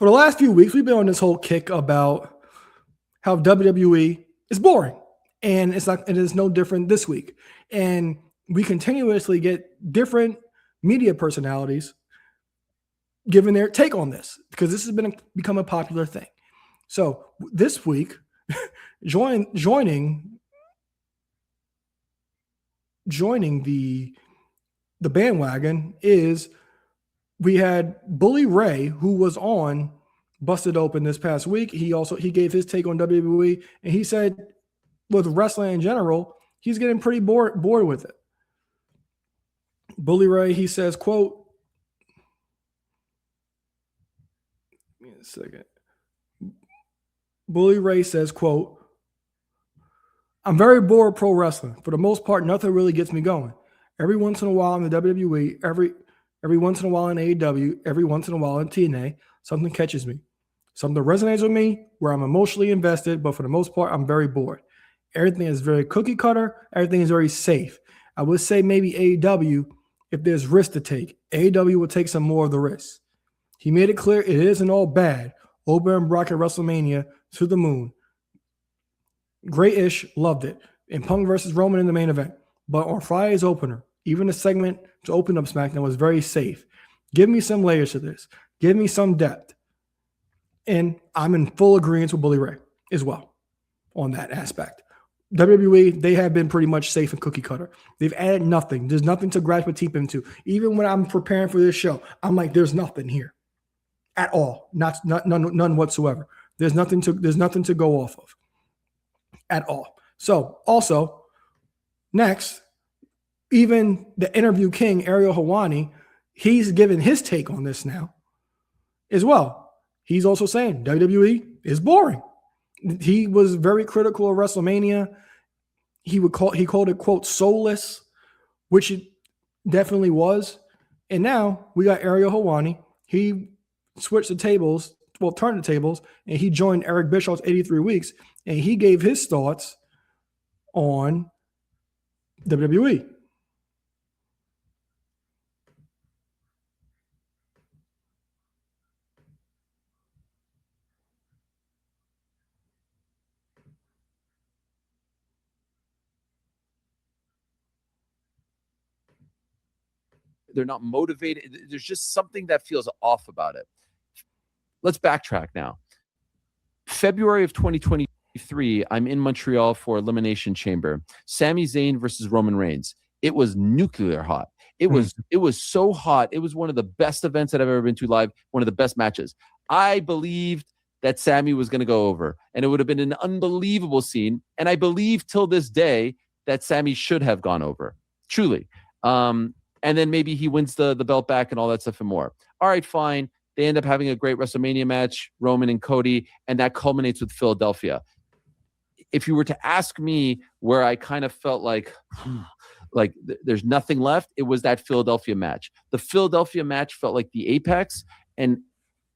For the last few weeks, we've been on this whole kick about how WWE is boring, and it is no different this week. And we continuously get different media personalities giving their take on this because this has become a popular thing. So this week, joining the bandwagon is we had Bully Ray, who was on Busted Open this past week. He gave his take on WWE, and he said with wrestling in general, he's getting pretty bored with it. Bully Ray, he says, quote, give me a second. Bully Ray says, quote, I'm very bored of pro wrestling. For the most part, nothing really gets me going. Every once in a while in the WWE, every once in a while in AEW, every once in a while in TNA, something catches me. Something resonates with me where I'm emotionally invested, but for the most part, I'm very bored. Everything is very cookie cutter. Everything is very safe. I would say maybe AEW, if there's risk to take, AEW will take some more of the risk. He made it clear it isn't all bad. Open and Brock at WrestleMania to the moon. Great-ish, loved it. And Punk versus Roman in the main event. But on Friday's opener, even the segment to open up SmackDown was very safe. Give me some layers to this. Give me some depth. And I'm in full agreement with Bully Ray as well on that aspect. WWE, they have been pretty much safe and cookie cutter. They've added nothing. There's nothing to grasp my teeth into. Even when I'm preparing for this show, I'm like, there's nothing here at all. None whatsoever. There's nothing to go off of at all. So also, next, even the interview king, Ariel Helwani, he's given his take on this now as well. He's also saying WWE is boring. He was very critical of WrestleMania. He called it, quote, soulless, which it definitely was. And now we got Ariel Helwani. He switched the tables, turned the tables, and he joined Eric Bischoff's 83 Weeks, and he gave his thoughts on WWE. They're not motivated. There's just something that feels off about it. Let's backtrack now. February of 2023, I'm in Montreal for Elimination Chamber. Sami Zayn versus Roman Reigns. It was nuclear hot. It was so hot. It was one of the best events that I've ever been to live, one of the best matches. I believed that Sami was going to go over, and it would have been an unbelievable scene. And I believe till this day that Sami should have gone over, truly. And then maybe he wins the belt back and all that stuff and more. All right, fine. They end up having a great WrestleMania match, Roman and Cody, and that culminates with Philadelphia. If you were to ask me where I kind of felt like there's nothing left, it was that Philadelphia match. The Philadelphia match felt like the apex, and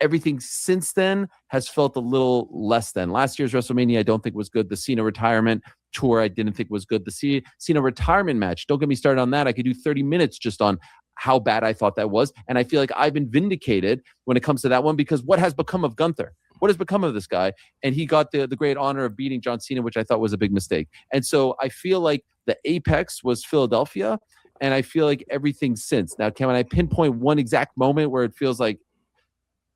everything since then has felt a little less than. Last year's WrestleMania I don't think was good. The Cena retirement tour I didn't think was good. The Cena retirement match, don't get me started on that. I could do 30 minutes just on how bad I thought that was. And I feel like I've been vindicated when it comes to that one, because what has become of Gunther? What has become of this guy? And he got the great honor of beating John Cena, which I thought was a big mistake. And so I feel like the apex was Philadelphia, and I feel like everything since. Now, can I pinpoint one exact moment where it feels like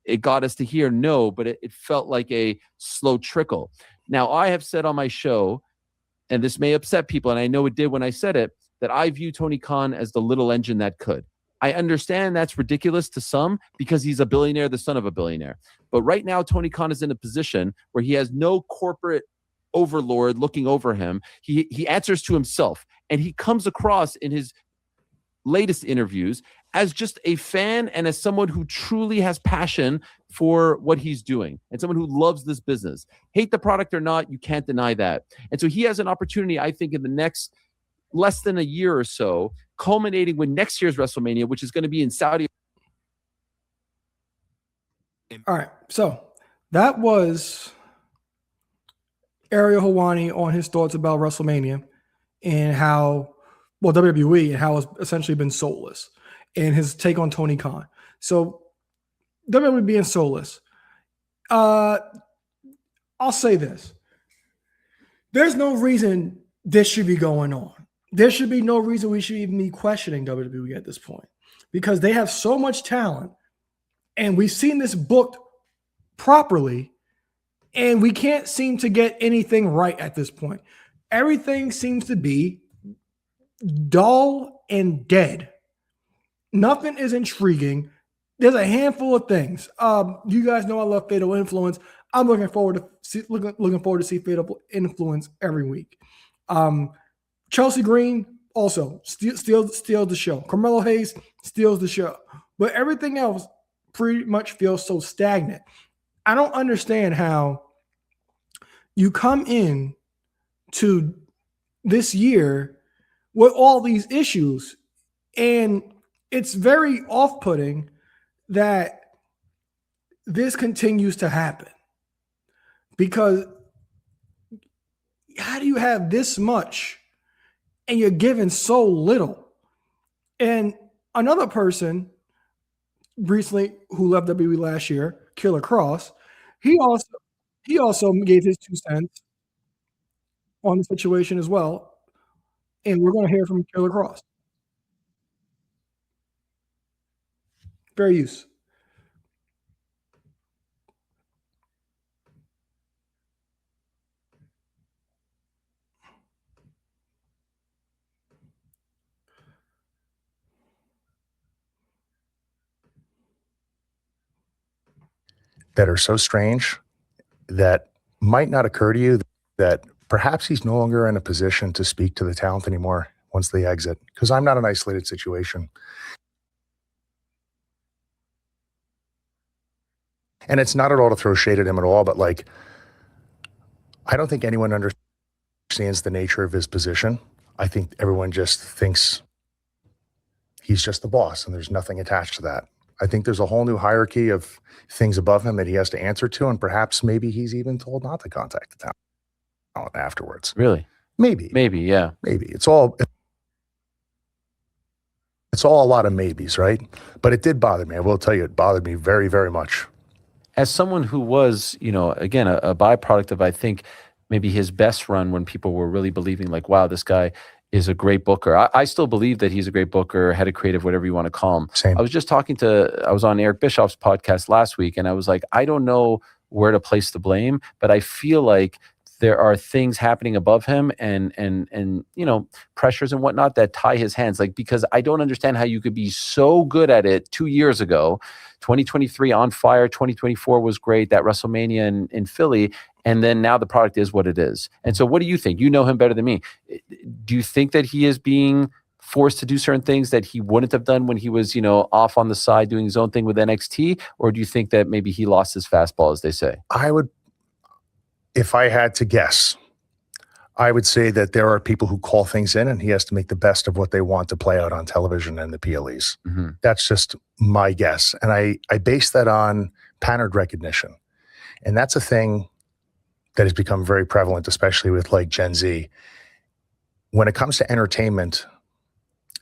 it got us to here? No, but it felt like a slow trickle. Now, I have said on my show, and this may upset people, and I know it did when I said it, that I view Tony Khan as the little engine that could. I understand that's ridiculous to some because he's a billionaire, the son of a billionaire. But right now, Tony Khan is in a position where he has no corporate overlord looking over him. He answers to himself, and he comes across in his latest interviews as just a fan and as someone who truly has passion for what he's doing and someone who loves this business. Hate the product or not, you can't deny that. And so he has an opportunity, I think, in the next less than a year or so, culminating with next year's WrestleMania, which is going to be in Saudi. All right. So that was Ariel Helwani on his thoughts about WrestleMania and how, WWE and how it's essentially been soulless, and his take on Tony Khan. So WWE being soulless, I'll say this. There's no reason this should be going on. There should be no reason we should even be questioning WWE at this point because they have so much talent and we've seen this booked properly and we can't seem to get anything right at this point. Everything seems to be dull and dead. Nothing is intriguing. There's a handful of things. You guys know I love Fatal Influence. I'm looking forward to see Fatal Influence every week. Chelsea Green also steals the show. Carmelo Hayes steals the show. But everything else pretty much feels so stagnant. I don't understand how you come in to this year with all these issues, and it's very off-putting that this continues to happen. Because how do you have this much and you're given so little? And another person recently who left WWE last year, Killer Cross, he also gave his 2 cents on the situation as well. And we're going to hear from Killer Cross. Fair use. That are so strange that might not occur to you that perhaps he's no longer in a position to speak to the talent anymore once they exit. Because I'm not an isolated situation. And it's not at all to throw shade at him at all, but like, I don't think anyone understands the nature of his position. I think everyone just thinks he's just the boss and there's nothing attached to that. I think there's a whole new hierarchy of things above him that he has to answer to, and perhaps maybe he's even told not to contact the talent afterwards. Really? Maybe, yeah. Maybe. It's all a lot of maybes, right? But it did bother me. I will tell you, it bothered me very, very much. As someone who was, again, a byproduct of, I think, maybe his best run when people were really believing like, wow, this guy is a great booker. I still believe that he's a great booker, head of creative, whatever you want to call him. Same. I was on Eric Bischoff's podcast last week, and I was like, I don't know where to place the blame, but I feel like there are things happening above him and pressures and whatnot that tie his hands. Like, because I don't understand how you could be so good at it 2 years ago, 2023 on fire, 2024 was great, that WrestleMania in Philly, and then now the product is what it is. And so what do you think? You know him better than me. Do you think that he is being forced to do certain things that he wouldn't have done when he was, off on the side doing his own thing with NXT? Or do you think that maybe he lost his fastball, as they say? If I had to guess, I would say that there are people who call things in and he has to make the best of what they want to play out on television and the PLEs. Mm-hmm. That's just my guess. And I base that on pattern recognition. And that's a thing that has become very prevalent, especially with like Gen Z. When it comes to entertainment,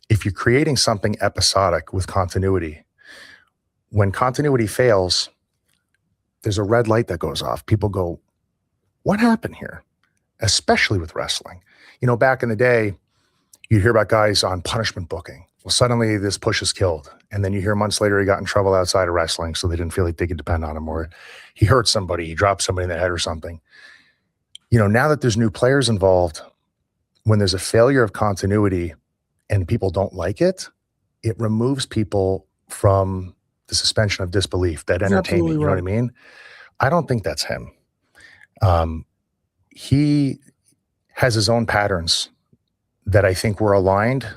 if you're creating something episodic with continuity, when continuity fails, there's a red light that goes off. People go, what happened here? Especially with wrestling. Back in the day, you'd hear about guys on punishment booking. Well, suddenly this push is killed. And then you hear months later he got in trouble outside of wrestling, so they didn't feel like they could depend on him, or he hurt somebody, he dropped somebody in the head or something. Now that there's new players involved, when there's a failure of continuity and people don't like it, it removes people from the suspension of disbelief, that entertainment, you know what I mean? I don't think that's him. He has his own patterns that I think were aligned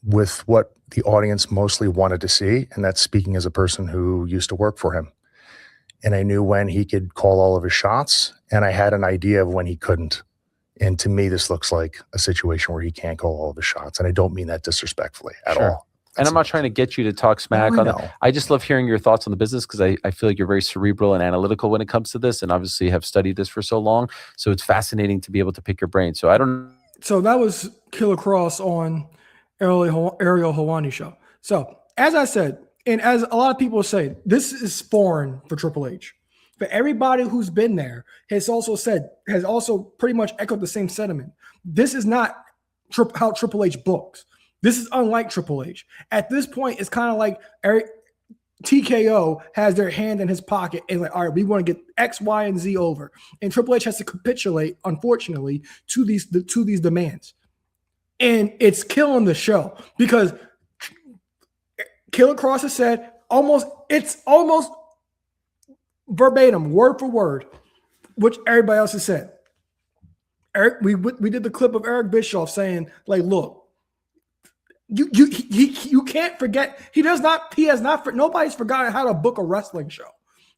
with what the audience mostly wanted to see. And that's speaking as a person who used to work for him. And I knew when he could call all of his shots, and I had an idea of when he couldn't. And to me, this looks like a situation where he can't call all of his shots. And I don't mean that disrespectfully at all. And I'm not trying to get you to talk smack on it. I just love hearing your thoughts on the business because I feel like you're very cerebral and analytical when it comes to this, and obviously have studied this for so long. So it's fascinating to be able to pick your brain. So I don't. So that was Killer Cross on Ariel Helwani show. So as I said, and as a lot of people say, this is foreign for Triple H But everybody who's been there has also pretty much echoed the same sentiment. This is not how Triple H books. This is unlike Triple H. At this point, it's kind of like TKO has their hand in his pocket and like, all right, we want to get X, Y, and Z over. And Triple H has to capitulate, unfortunately, to these demands. And it's killing the show because Killer Cross has said it's almost verbatim, word for word, which everybody else has said. We did the clip of Eric Bischoff saying, like, look, you can't forget. Nobody's forgotten how to book a wrestling show.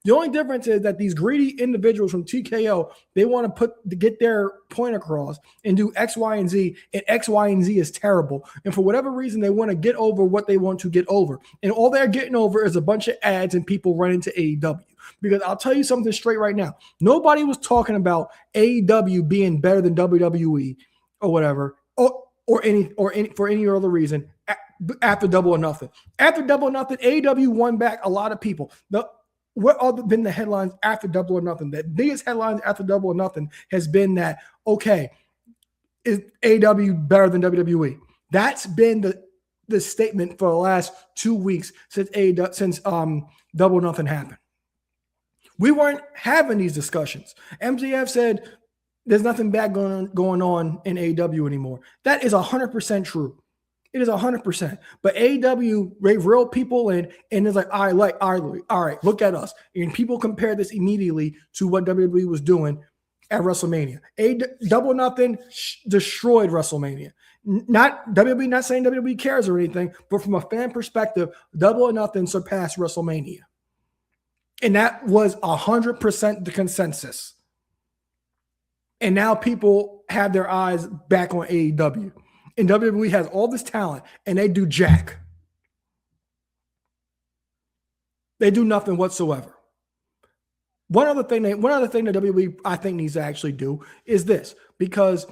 The only difference is that these greedy individuals from TKO, they want to get their point across and do X, Y, and Z, and X, Y, and Z is terrible. And for whatever reason, they want to get over what they want to get over. And all they're getting over is a bunch of ads and people running to AEW. Because I'll tell you something straight right now. Nobody was talking about AEW being better than WWE or whatever, or any for any other reason after Double or Nothing. After Double or Nothing, AEW won back a lot of people. What other been the headlines after Double or Nothing? The biggest headlines after Double or Nothing has been that, okay, is AEW better than WWE? That's been the statement for the last 2 weeks since Double or Nothing happened. We weren't having these discussions. MJF said there's nothing bad going on in AEW anymore. That is 100% true. It is 100%. But AEW, they real people in, and it's like, all right, look at us. And people compare this immediately to what WWE was doing at WrestleMania. Double or Nothing destroyed WrestleMania. Not WWE, not saying WWE cares or anything, but from a fan perspective, Double or Nothing surpassed WrestleMania. And that was 100% the consensus. And now people have their eyes back on AEW. And WWE has all this talent, and they do jack. They do nothing whatsoever. One other thing that WWE, I think, needs to actually do is this. Because